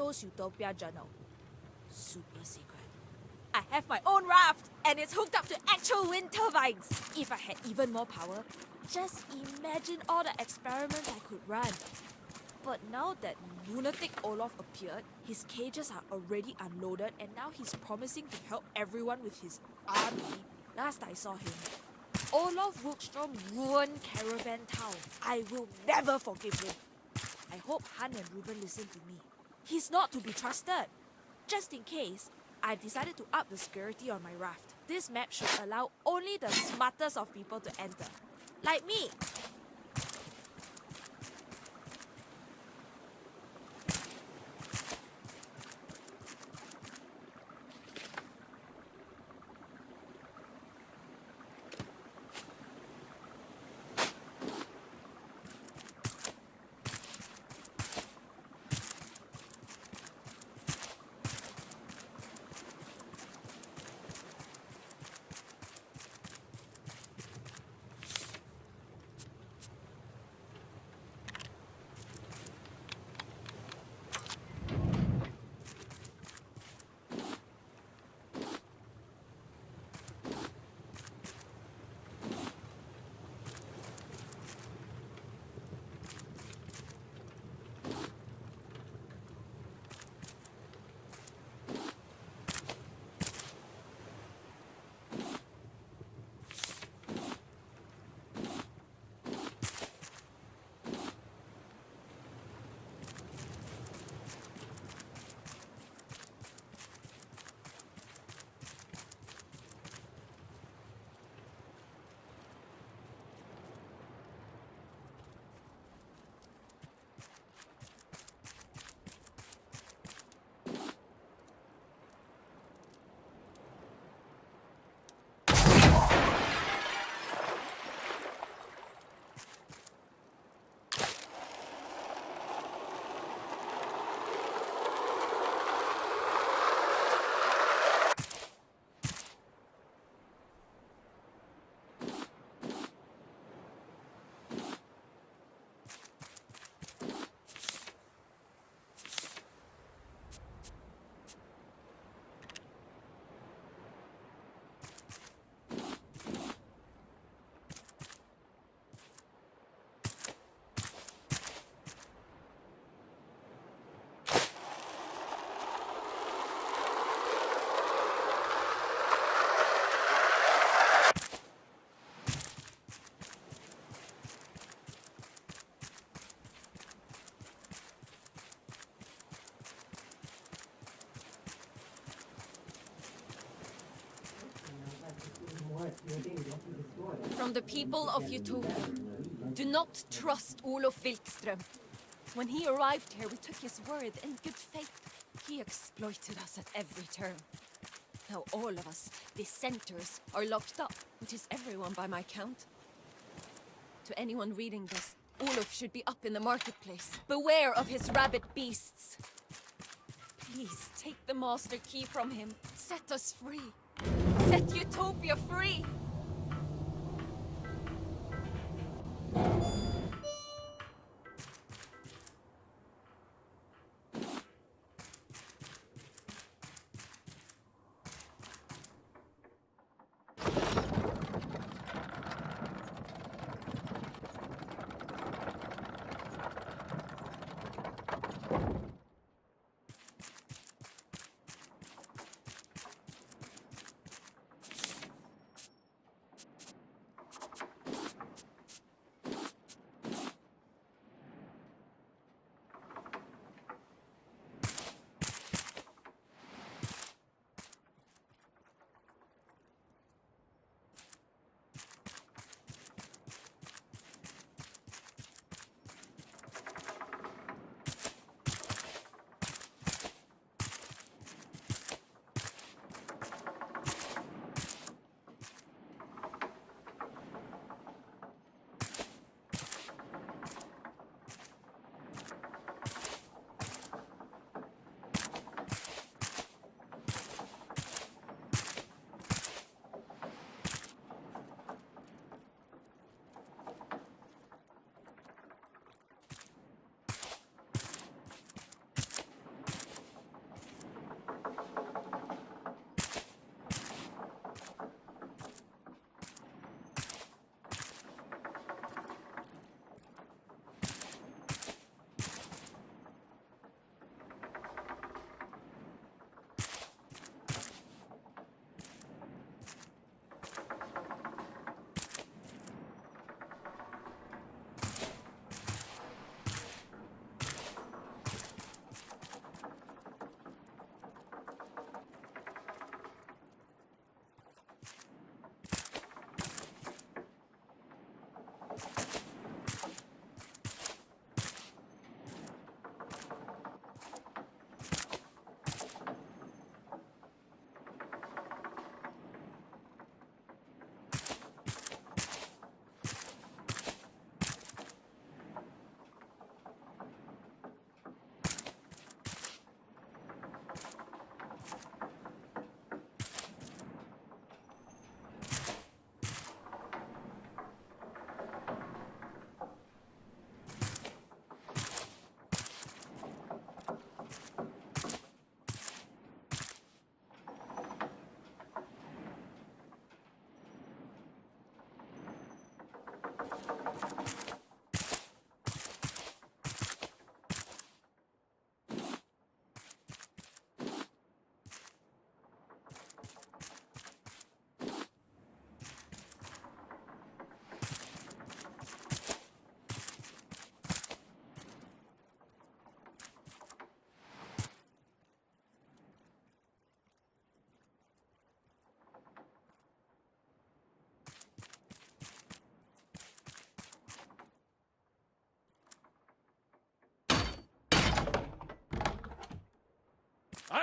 chose Utopia journal. Super secret. I have my own raft, and it's hooked up to actual wind turbines. If I had even more power, just imagine all the experiments I could run. But now that lunatic Olaf appeared, his cages are already unloaded, and now he's promising to help everyone with his army. Last I saw him, Olaf Wilkstrom ruined Caravan Town. I will never forgive him. I hope Han and Ruben listen to me. He's not to be trusted. Just in case, I've decided to up the security on my raft. This map should allow only the smartest of people to enter. Like me! From the people of Utopia, do not trust Olof Wilkström. When he arrived here, we took his word in good faith. He exploited us at every turn. Now all of us, dissenters, are locked up, which is everyone by my count. To anyone reading this, Olof should be up in the marketplace. Beware of his rabid beasts. Please take the master key from him. Set us free. Set Utopia free!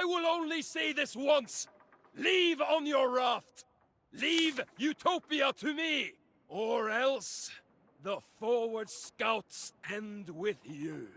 I will only say this once. Leave on your raft. Leave Utopia to me. Or else, the forward scouts end with you.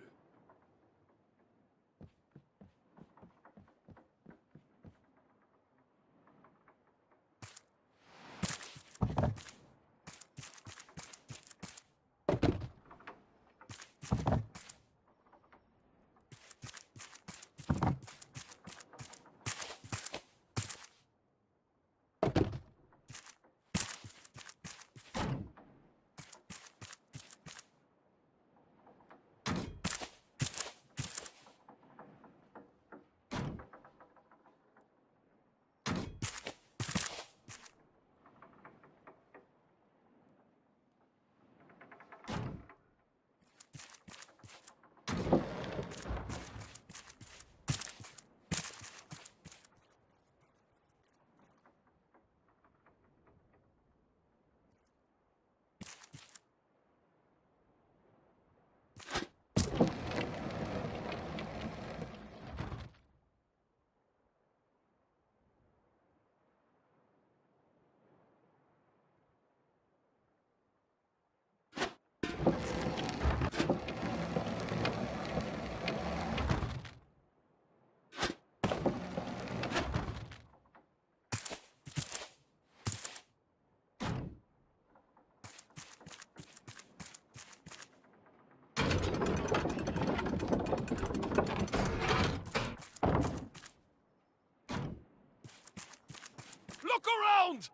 Look around!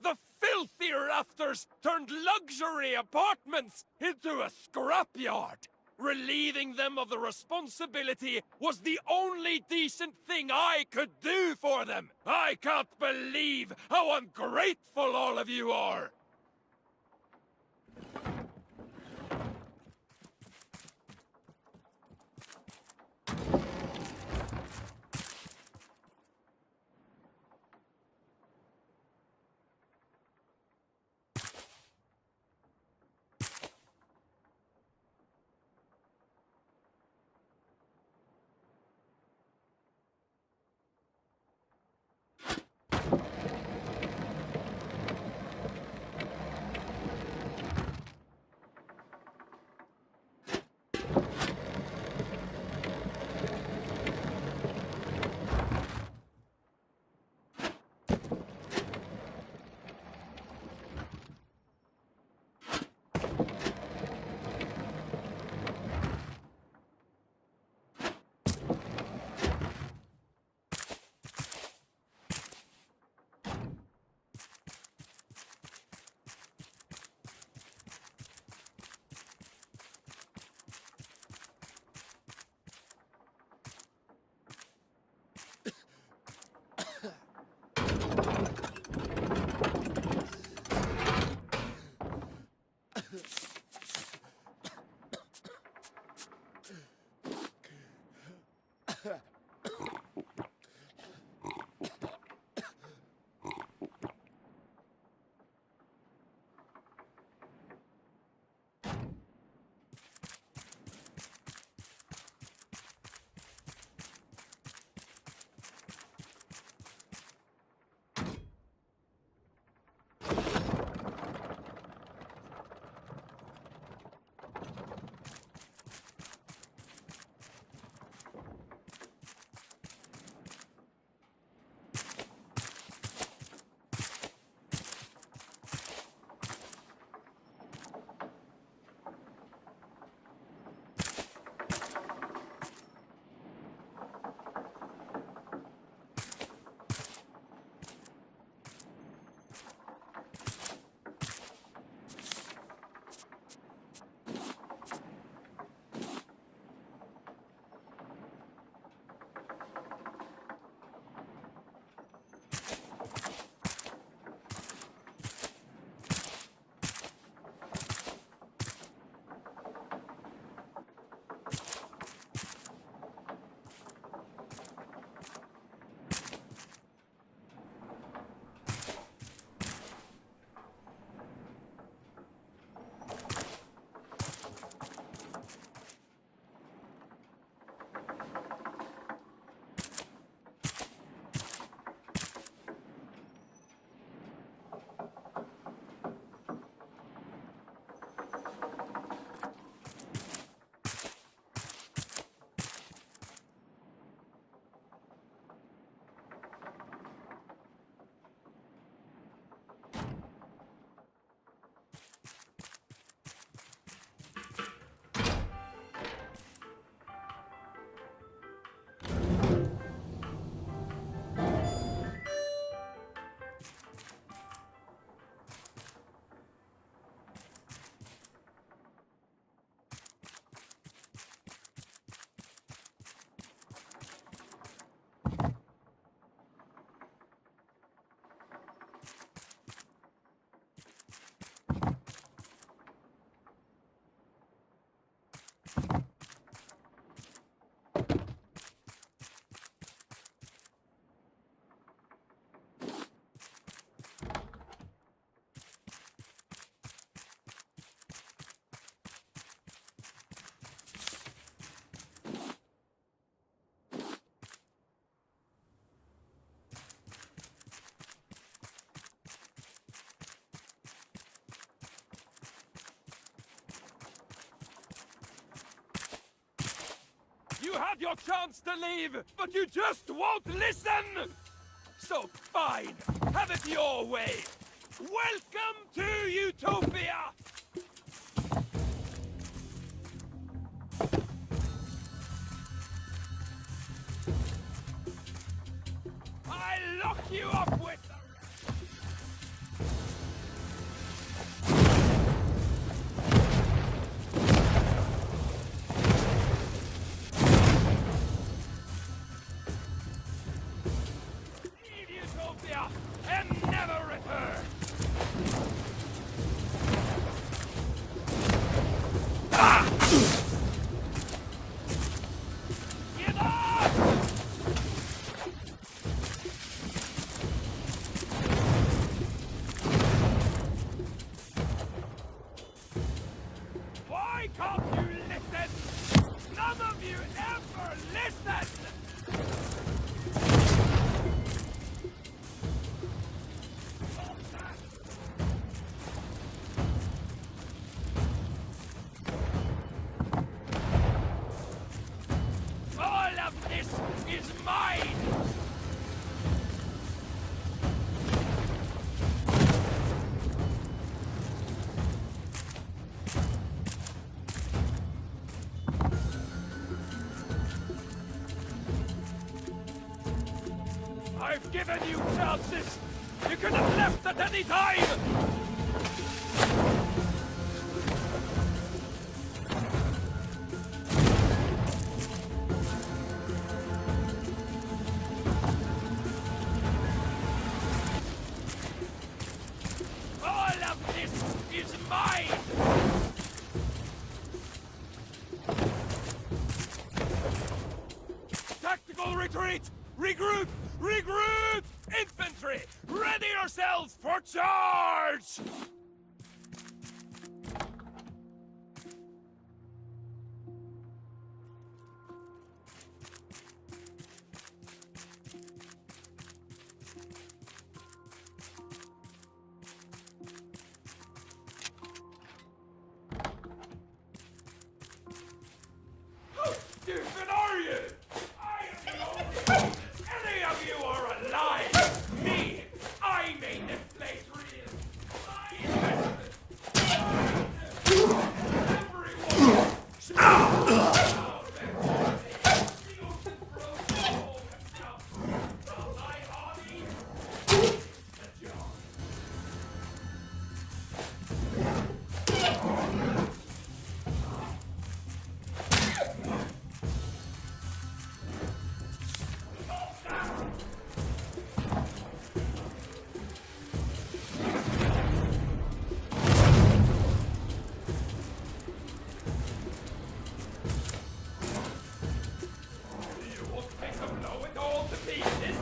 The filthy rafters turned luxury apartments into a scrapyard. Relieving them of the responsibility was the only decent thing I could do for them. I can't believe how ungrateful all of you are. had your chance to leave, but you just won't listen! So fine, have it your way. Welcome to Utopia! I lock you up with the... Leave Utopia and never return! Get up! Why can't you listen? None of you ever listen! All of this is mine! I've given you chances! You could have left at any time! All of this is mine! Tactical retreat! Regroup! Regroup! Infantry! Ready yourselves for charge! How stupid are you? I am the only reason any of you are alive! Me! I made this place real! My investment! Everyone! From my army, the job. You won't take a blow at all to pieces?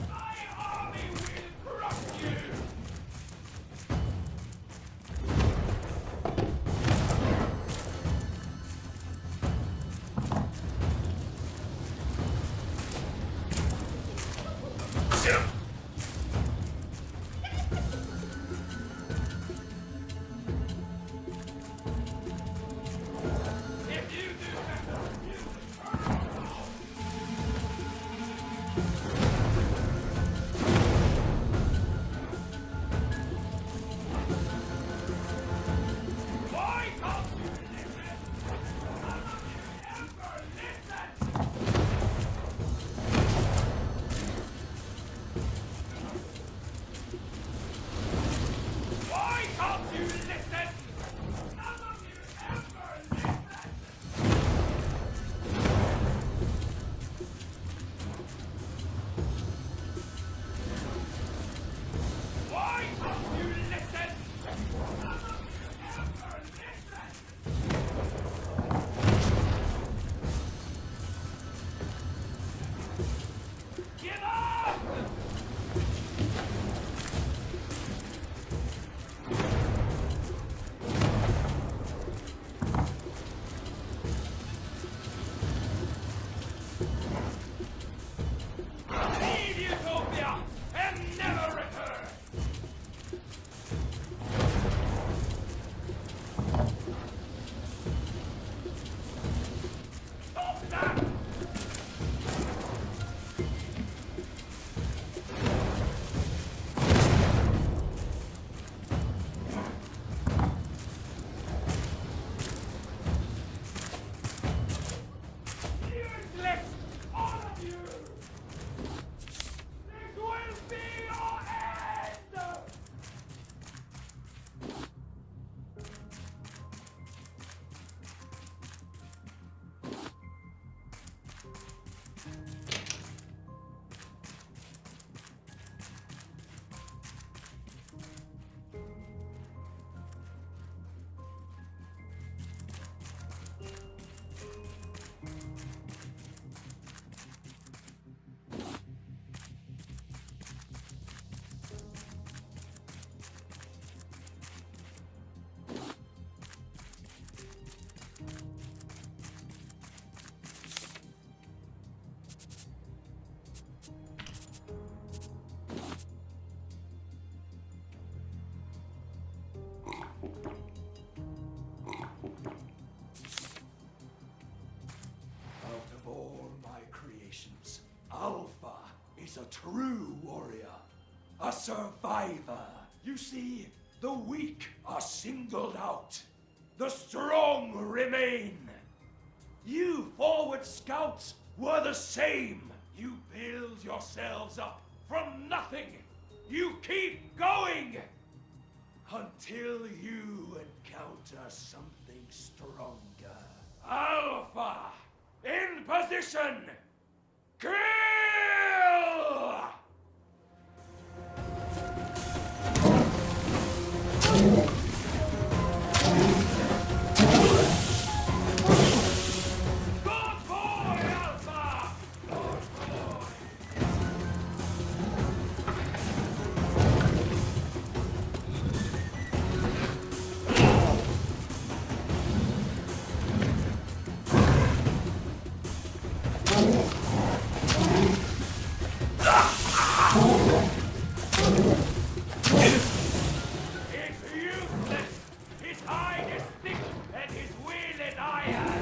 My army will crush you! If you do better, you why can't you listen? None of you ever listen! Why can't you listen? None of you ever listen! a true warrior, a survivor. You see, the weak are singled out. The strong remain. You forward scouts were the same. You build yourselves up from nothing. You keep going until you encounter something stronger. Alpha, in position. Kill! Good boy, Alpha! Good boy! It's useless! His hide is thick and his will is iron!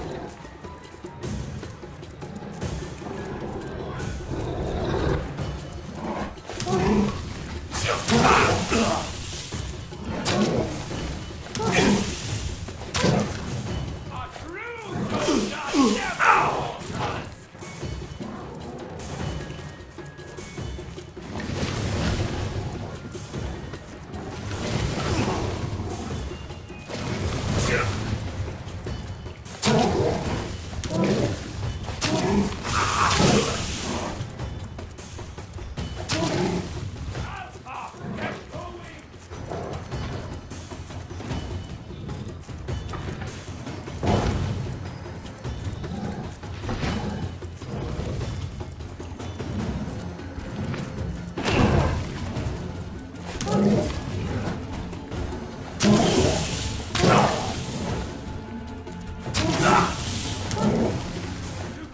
A true soldier never falters! Alpha, get going!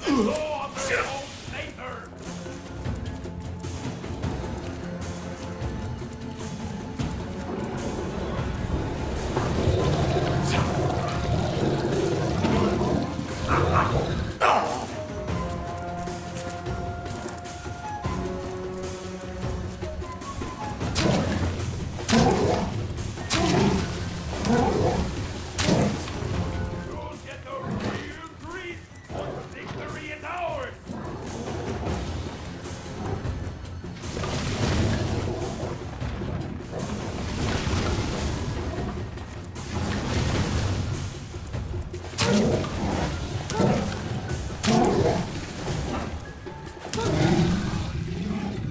To the law of their own labor! You'll get the real treat once victory is ours!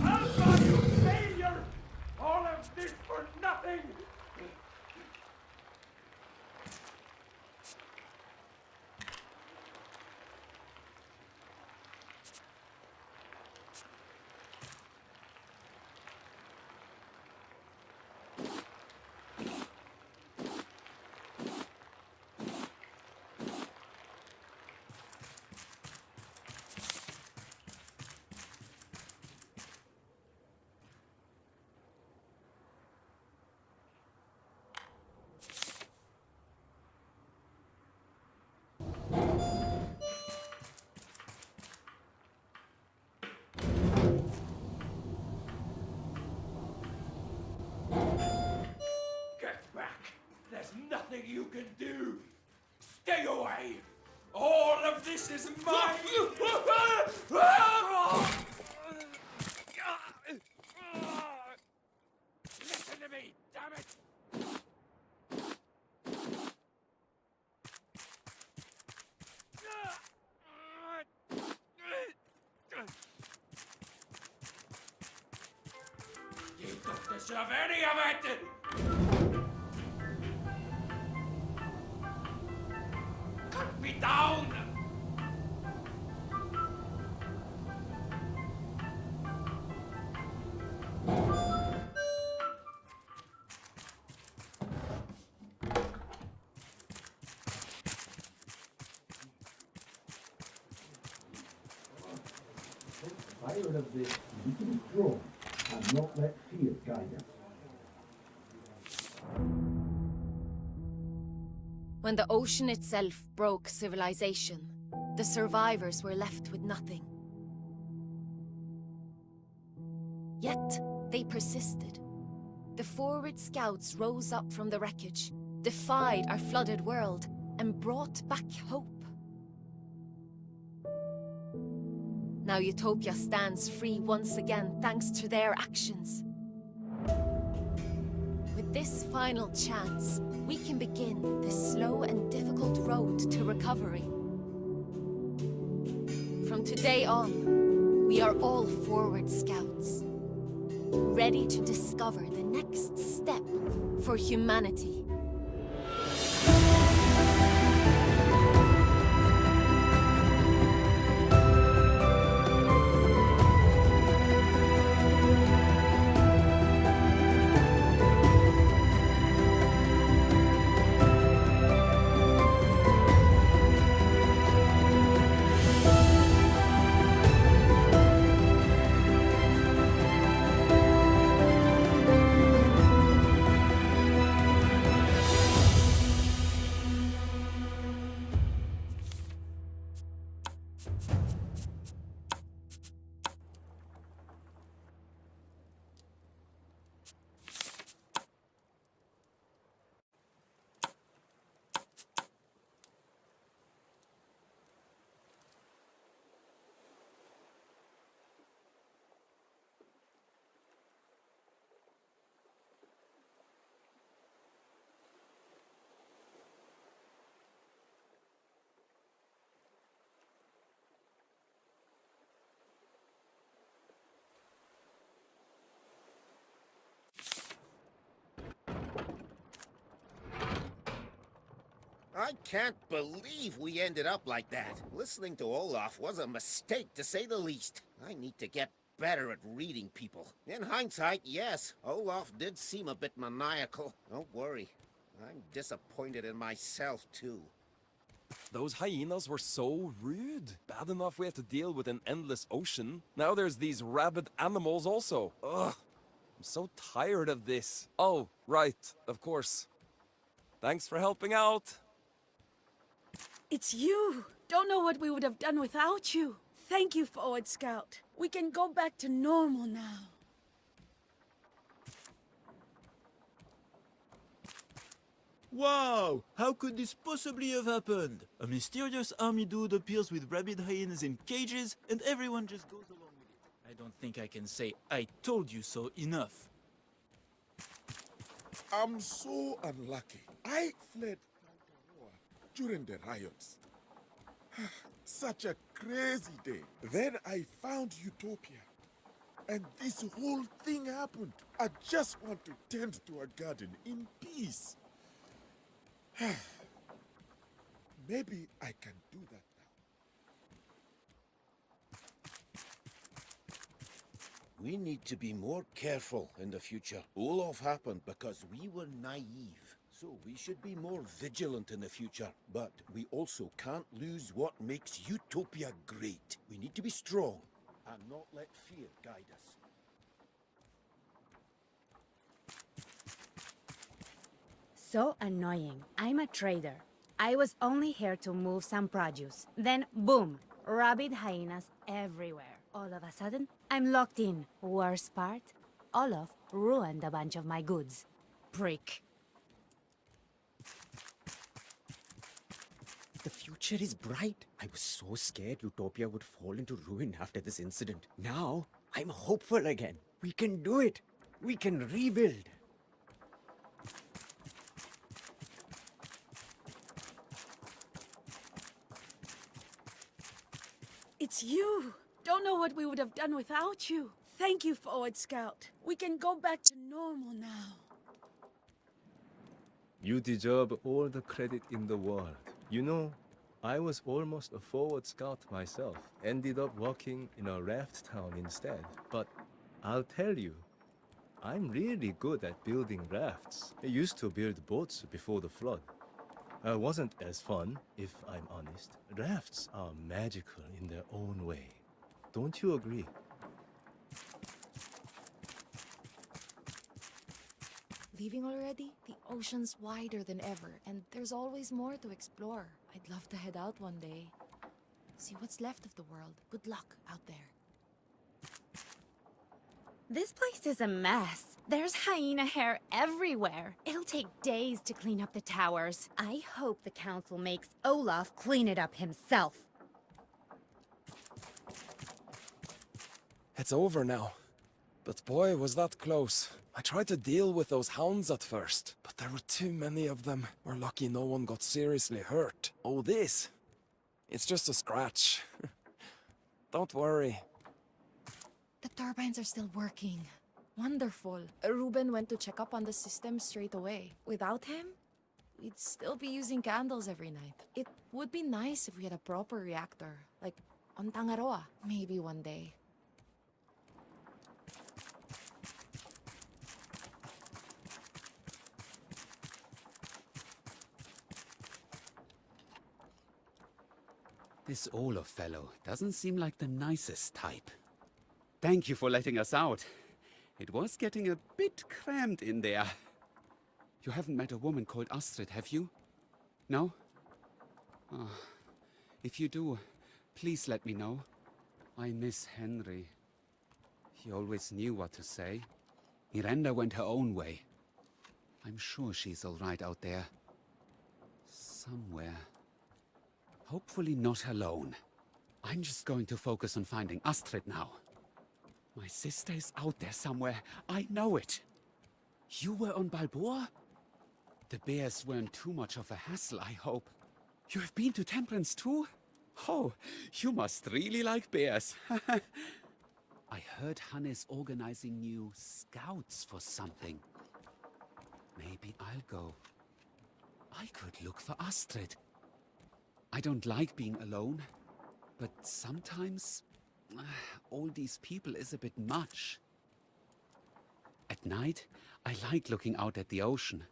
Alpha, you failure! All of this for nothing! Get back! There's nothing you can do! Stay away! All of this is mine! Listen to me, damn it! You don't deserve any of it! Cut me down! Tired of this, we can be strong and not let fear guide us. When the ocean itself broke civilization, the survivors were left with nothing. Yet, they persisted. The forward scouts rose up from the wreckage, defied our flooded world, and brought back hope. Now Utopia stands free once again thanks to their actions. With this final chance, we can begin the slow and difficult road to recovery. From today on, we are all forward scouts, ready to discover the next step for humanity. I can't believe we ended up like that. Listening to Olaf was a mistake, to say the least. I need to get better at reading people. In hindsight, yes, Olaf did seem a bit maniacal. Don't worry. I'm disappointed in myself, too. Those hyenas were so rude. Bad enough we had to deal with an endless ocean. Now there's these rabid animals also. Ugh. I'm so tired of this. Oh, right, of course. Thanks for helping out. It's you! Don't know what we would have done without you. Thank you, Forward Scout. We can go back to normal now. Wow! How could this possibly have happened? A mysterious army dude appears with rabid hyenas in cages, and everyone just goes along with it. I don't think I can say "I told you so" enough. I'm so unlucky. I fled during the riots. Such a crazy day. Then I found Utopia. And this whole thing happened. I just want to tend to a garden in peace. Maybe I can do that now. We need to be more careful in the future. Olaf happened because we were naive. So we should be more vigilant in the future. But we also can't lose what makes Utopia great. We need to be strong and not let fear guide us. So annoying. I'm a trader. I was only here to move some produce. Then, boom! Rabid hyenas everywhere. All of a sudden, I'm locked in. Worst part? Olaf ruined a bunch of my goods. Prick. The future is bright. I was so scared Utopia would fall into ruin after this incident. Now, I'm hopeful again. We can do it. We can rebuild. It's you! Don't know what we would have done without you. Thank you, Forward Scout. We can go back to normal now. You deserve all the credit in the world. You know, I was almost a forward scout myself. Ended up working in a raft town instead. But I'll tell you, I'm really good at building rafts. I used to build boats before the flood. Wasn't as fun, if I'm honest. Rafts are magical in their own way. Don't you agree? Leaving already? The ocean's wider than ever, and there's always more to explore. I'd love to head out one day. See what's left of the world. Good luck out there. This place is a mess. There's hyena hair everywhere. It'll take days to clean up the towers. I hope the council makes Olaf clean it up himself. It's over now. But boy, was that close. I tried to deal with those hounds at first, but there were too many of them. We're lucky no one got seriously hurt. Oh, this? It's just a scratch. Don't worry. The turbines are still working. Wonderful. Ruben went to check up on the system straight away. Without him, we'd still be using candles every night. It would be nice if we had a proper reactor, like on Tangaroa, maybe one day. This Olaf fellow doesn't seem like the nicest type. Thank you for letting us out. It was getting a bit cramped in there. You haven't met a woman called Astrid, have you? No? Oh, if you do, please let me know. I miss Henry. He always knew what to say. Miranda went her own way. I'm sure she's all right out there. Somewhere. Hopefully not alone. I'm just going to focus on finding Astrid now. My sister is out there somewhere. I know it. You were on Balboa? The bears weren't too much of a hassle, I hope. You have been to Temperance too? Oh, you must really like bears. I heard Hannes organizing new scouts for something. Maybe I'll go. I could look for Astrid. I don't like being alone, but sometimes all these people is a bit much. At night, I like looking out at the ocean.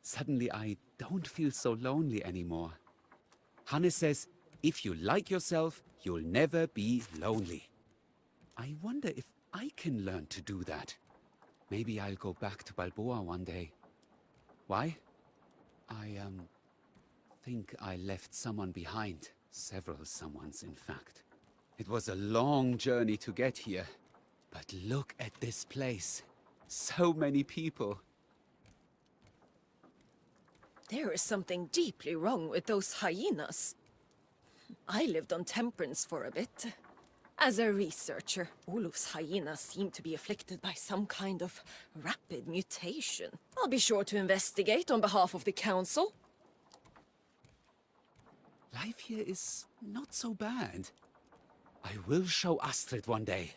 Suddenly I don't feel so lonely anymore. Hannes says, if you like yourself, you'll never be lonely. I wonder if I can learn to do that. Maybe I'll go back to Balboa one day. Why? I think I left someone behind. Several someones, in fact. It was a long journey to get here. But look at this place. So many people. There is something deeply wrong with those hyenas. I lived on Temperance for a bit. As a researcher, Oluf's hyenas seem to be afflicted by some kind of rapid mutation. I'll be sure to investigate on behalf of the council. Life here is not so bad. I will show Astrid one day.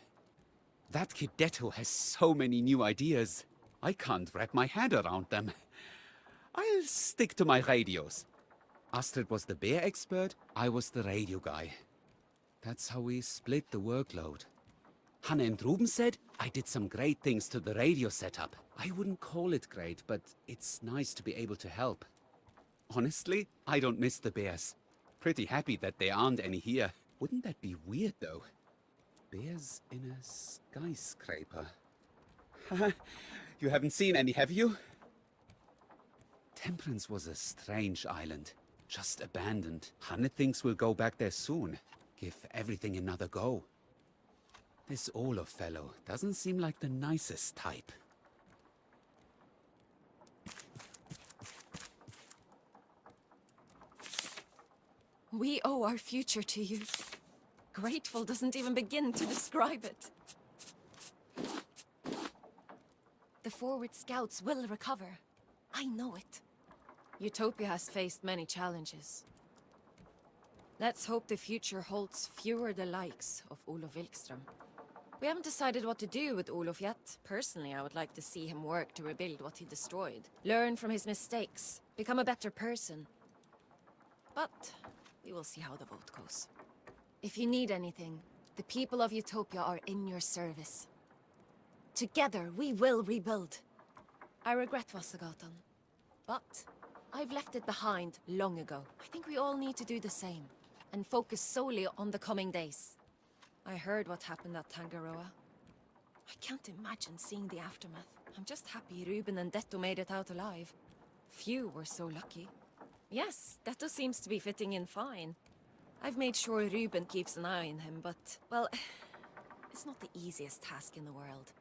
That kid Detto has so many new ideas. I can't wrap my head around them. I'll stick to my radios. Astrid was the bear expert, I was the radio guy. That's how we split the workload. Hannah and Ruben said I did some great things to the radio setup. I wouldn't call it great, but it's nice to be able to help. Honestly, I don't miss the bears. Pretty happy that there aren't any here. Wouldn't that be weird, though? Bears in a skyscraper. You haven't seen any, have you? Temperance was a strange island. Just abandoned. Hanne thinks we'll go back there soon. Give everything another go. This Olaf fellow doesn't seem like the nicest type. We owe our future to you. Grateful doesn't even begin to describe it. The forward scouts will recover. I know it. Utopia has faced many challenges. Let's hope the future holds fewer the likes of Olof Wilkström. We haven't decided what to do with Olof yet. Personally, I would like to see him work to rebuild what he destroyed. Learn from his mistakes. Become a better person. But we will see how the vote goes. If you need anything, the people of Utopia are in your service. Together, we will rebuild. I regret Vassagatan, but I've left it behind long ago. I think we all need to do the same, and focus solely on the coming days. I heard what happened at Tangaroa. I can't imagine seeing the aftermath. I'm just happy Ruben and Detto made it out alive. Few were so lucky. Yes, Detto seems to be fitting in fine. I've made sure Ruben keeps an eye on him, but, well, it's not the easiest task in the world.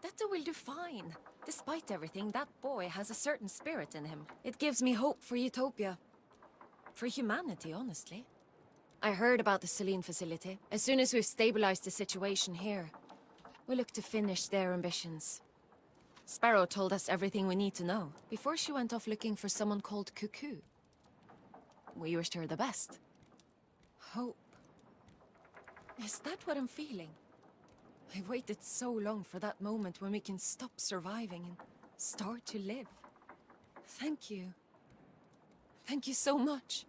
Detta will do fine. Despite everything, that boy has a certain spirit in him. It gives me hope for Utopia. For humanity, honestly. I heard about the Selene facility. As soon as we've stabilized the situation here, we look to finish their ambitions. Sparrow told us everything we need to know before she went off looking for someone called Cuckoo. We wished her the best. Hope. Is that what I'm feeling? I've waited so long for that moment when we can stop surviving and start to live. Thank you. Thank you so much.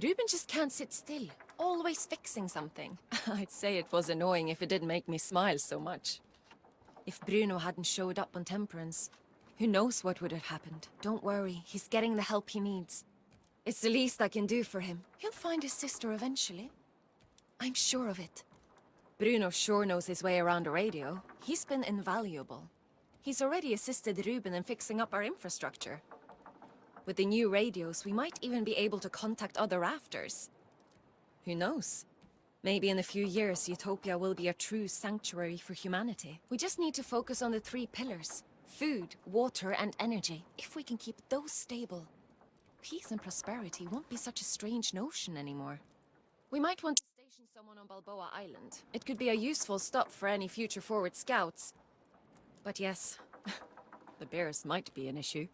Ruben just can't sit still, always fixing something. I'd say it was annoying if it didn't make me smile so much. If Bruno hadn't showed up on Temperance, who knows what would have happened. Don't worry, he's getting the help he needs. It's the least I can do for him. He'll find his sister eventually. I'm sure of it. Bruno sure knows his way around a radio. He's been invaluable. He's already assisted Ruben in fixing up our infrastructure. With the new radios, we might even be able to contact other rafters. Who knows? Maybe in a few years, Utopia will be a true sanctuary for humanity. We just need to focus on the 3 pillars: food, water, and energy. If we can keep those stable, peace and prosperity won't be such a strange notion anymore. We might want to station someone on Balboa Island. It could be a useful stop for any future forward scouts. But yes, the bears might be an issue.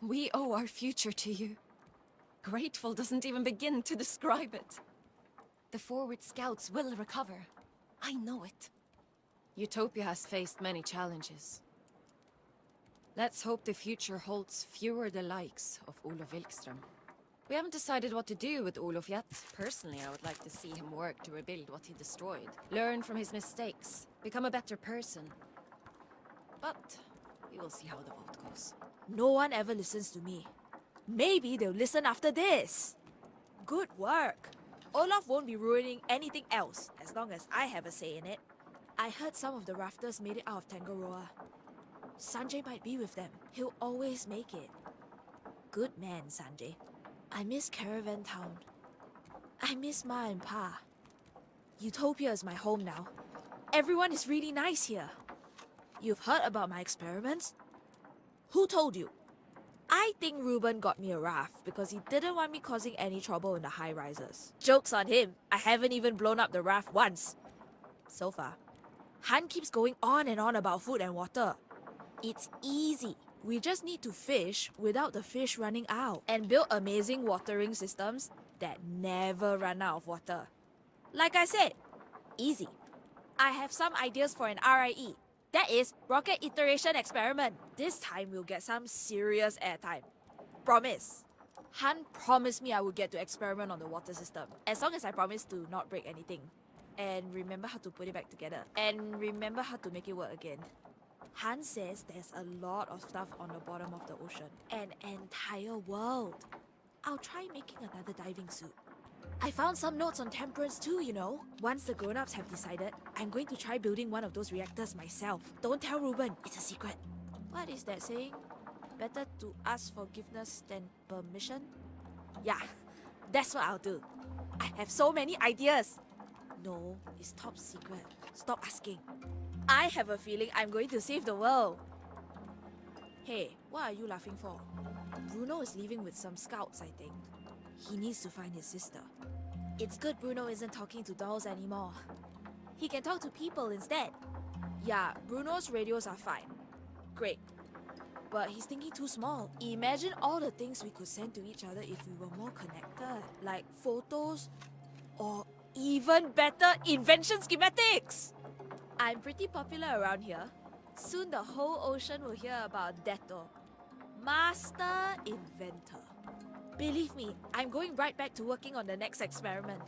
We owe our future to you. Grateful doesn't even begin to describe it. The forward scouts will recover. I know it. Utopia has faced many challenges. Let's hope the future holds fewer the likes of Olof Wilkström. We haven't decided what to do with Olof yet. Personally, I would like to see him work to rebuild what he destroyed. Learn from his mistakes. Become a better person. But we will see how the vote goes. No one ever listens to me. Maybe they'll listen after this. Good work. Olaf won't be ruining anything else as long as I have a say in it. I heard some of the rafters made it out of Tangaroa. Sanjay might be with them. He'll always make it. Good man, Sanjay. I miss Caravan Town. I miss Ma and Pa. Utopia is my home now. Everyone is really nice here. You've heard about my experiments? Who told you? I think Ruben got me a raft because he didn't want me causing any trouble in the high-rises. Joke's on him. I haven't even blown up the raft once. So far. Han keeps going on and on about food and water. It's easy. We just need to fish without the fish running out and build amazing watering systems that never run out of water. Like I said, easy. I have some ideas for an RIE. That is, Rocket Iteration Experiment. This time we'll get some serious airtime. Promise. Han promised me I would get to experiment on the water system, as long as I promise to not break anything. And remember how to put it back together. And remember how to make it work again. Han says there's a lot of stuff on the bottom of the ocean. An entire world. I'll try making another diving suit. I found some notes on Temperance too, you know. Once the grown-ups have decided, I'm going to try building one of those reactors myself. Don't tell Ruben, it's a secret. What is that saying? Better to ask forgiveness than permission? Yeah, that's what I'll do. I have so many ideas. No, it's top secret. Stop asking. I have a feeling I'm going to save the world. Hey, what are you laughing for? Bruno is leaving with some scouts, I think. He needs to find his sister. It's good Bruno isn't talking to dolls anymore. He can talk to people instead. Yeah, Bruno's radios are fine. Great. But he's thinking too small. Imagine all the things we could send to each other if we were more connected. Like photos, or even better, invention schematics! I'm pretty popular around here. Soon the whole ocean will hear about Detto. Master Inventor. Believe me, I'm going right back to working on the next experiment.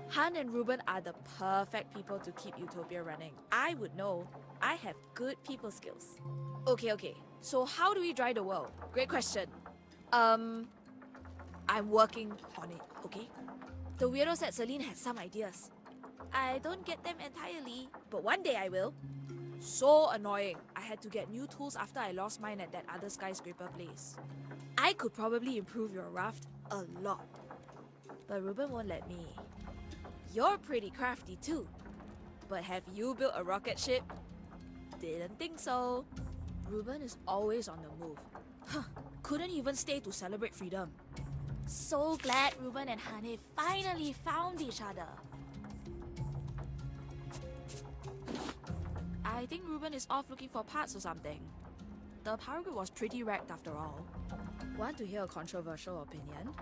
Han and Ruben are the perfect people to keep Utopia running. I would know. I have good people skills. Okay. So how do we dry the world? Great question. I'm working on it, okay? The weirdos at Selene had some ideas. I don't get them entirely, but one day I will. So annoying. I had to get new tools after I lost mine at that other skyscraper place. I could probably improve your raft a lot. But Ruben won't let me. You're pretty crafty too. But have you built a rocket ship? Didn't think so. Reuben is always on the move. Huh, couldn't even stay to celebrate freedom. So glad Reuben and Hanif finally found each other. I think Reuben is off looking for parts or something. The power grid was pretty wrecked after all. Want to hear a controversial opinion?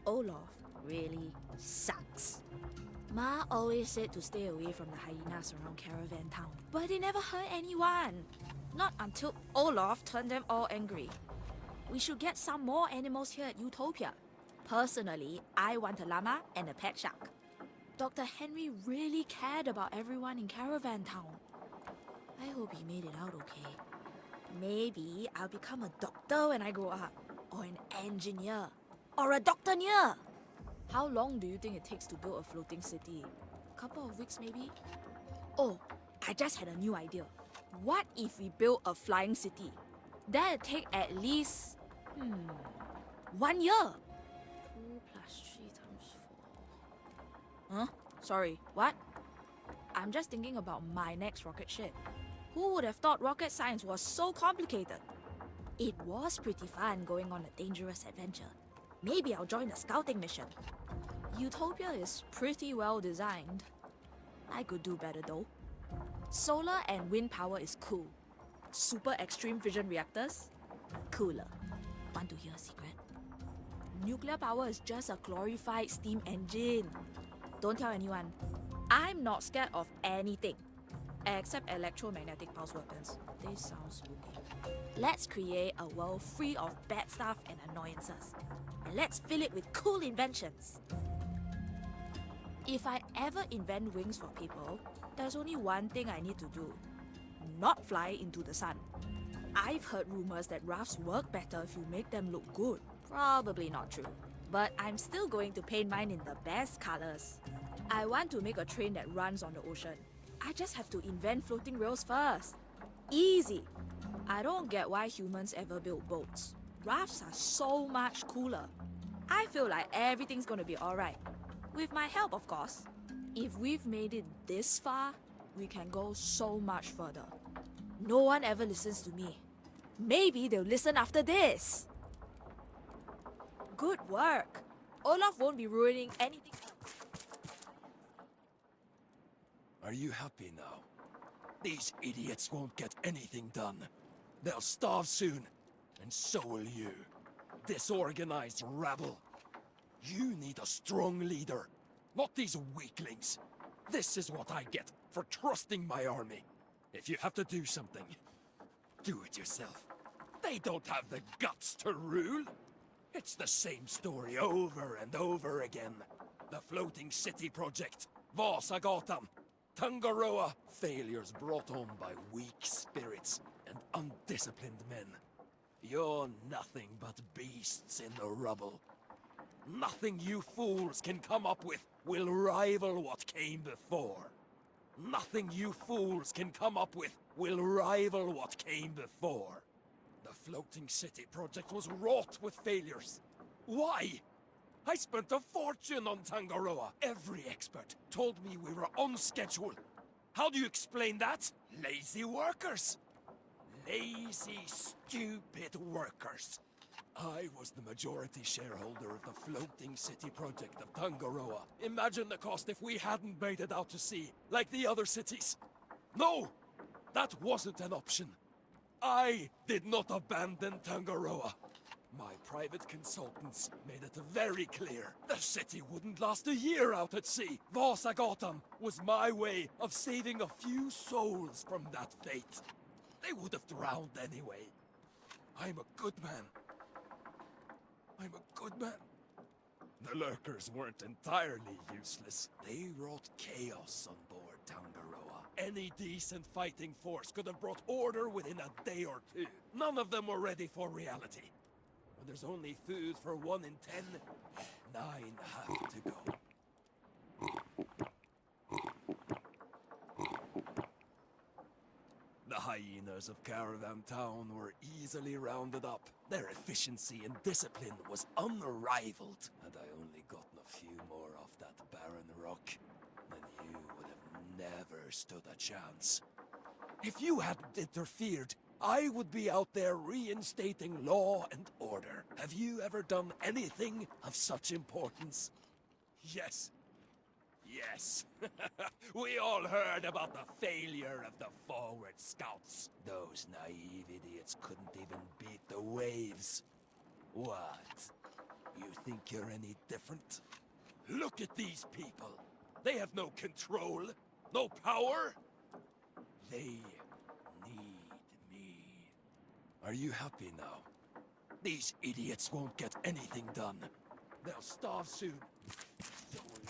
Olaf really sucks. Ma always said to stay away from the hyenas around Caravan Town, but they never hurt anyone. Not until Olaf turned them all angry. We should get some more animals here at Utopia. Personally, I want a llama and a pet shark. Dr. Henry really cared about everyone in Caravan Town. I hope he made it out okay. Maybe I'll become a doctor when I grow up, or an engineer, or a doctor-near. How long do you think it takes to build a floating city? Couple of weeks maybe? Oh, I just had a new idea. What if we build a flying city? That'd take at least 1 year. 2 plus 3 times 4. Huh? Sorry, what? I'm just thinking about my next rocket ship. Who would have thought rocket science was so complicated? It was pretty fun going on a dangerous adventure. Maybe I'll join a scouting mission. Utopia is pretty well designed. I could do better though. Solar and wind power is cool. Super extreme fission reactors? Cooler. Want to hear a secret? Nuclear power is just a glorified steam engine. Don't tell anyone. I'm not scared of anything. Except electromagnetic pulse weapons. They sound spooky. Let's create a world free of bad stuff and annoyances. And let's fill it with cool inventions. If I ever invent wings for people, there's only one thing I need to do. Not fly into the sun. I've heard rumors that rafts work better if you make them look good. Probably not true. But I'm still going to paint mine in the best colors. I want to make a train that runs on the ocean. I just have to invent floating rails first. Easy. I don't get why humans ever built boats. Rafts are so much cooler. I feel like everything's gonna be alright. With my help, of course. If we've made it this far, we can go so much further. No one ever listens to me. Maybe they'll listen after this. Good work. Olaf won't be ruining anything else. Are you happy now? These idiots won't get anything done. They'll starve soon, and so will you. Disorganized rabble. You need a strong leader, not these weaklings. This is what I get for trusting my army. If you have to do something, do it yourself. They don't have the guts to rule. It's the same story over and over again. The floating city project, Vasagatan, Tangaroa, failures brought on by weak spirits and undisciplined men. You're nothing but beasts in the rubble. Nothing you fools can come up with will rival what came before. Nothing you fools can come up with will rival what came before. The floating city project was wrought with failures. Why? I spent a fortune on Tangaroa. Every expert told me we were on schedule. How do you explain that? Lazy workers. Lazy, stupid workers. I was the majority shareholder of the floating city project of Tangaroa. Imagine the cost if we hadn't made it out to sea, like the other cities. No! That wasn't an option. I did not abandon Tangaroa. My private consultants made it very clear the city wouldn't last a year out at sea. Vasagatan was my way of saving a few souls from that fate. They would have drowned anyway. I'm a good man. I'm a good man. The lurkers weren't entirely useless. They wrought chaos on board Tangaroa. Any decent fighting force could have brought order within a day or two. None of them were ready for reality. When there's only food for 1 in 10, 9 have to go. The hyenas of Caravan Town were easily rounded up. Their efficiency and discipline was unrivaled. Had I only gotten a few more off that barren rock, then you would have never stood a chance. If you hadn't interfered, I would be out there reinstating law and order. Have you ever done anything of such importance? Yes. Yes. We all heard about the failure of the forward scouts. Those naive idiots couldn't even beat the waves. What? You think you're any different? Look at these people. They have no control, no power. They need me. Are you happy now? These idiots won't get anything done. They'll starve soon. So will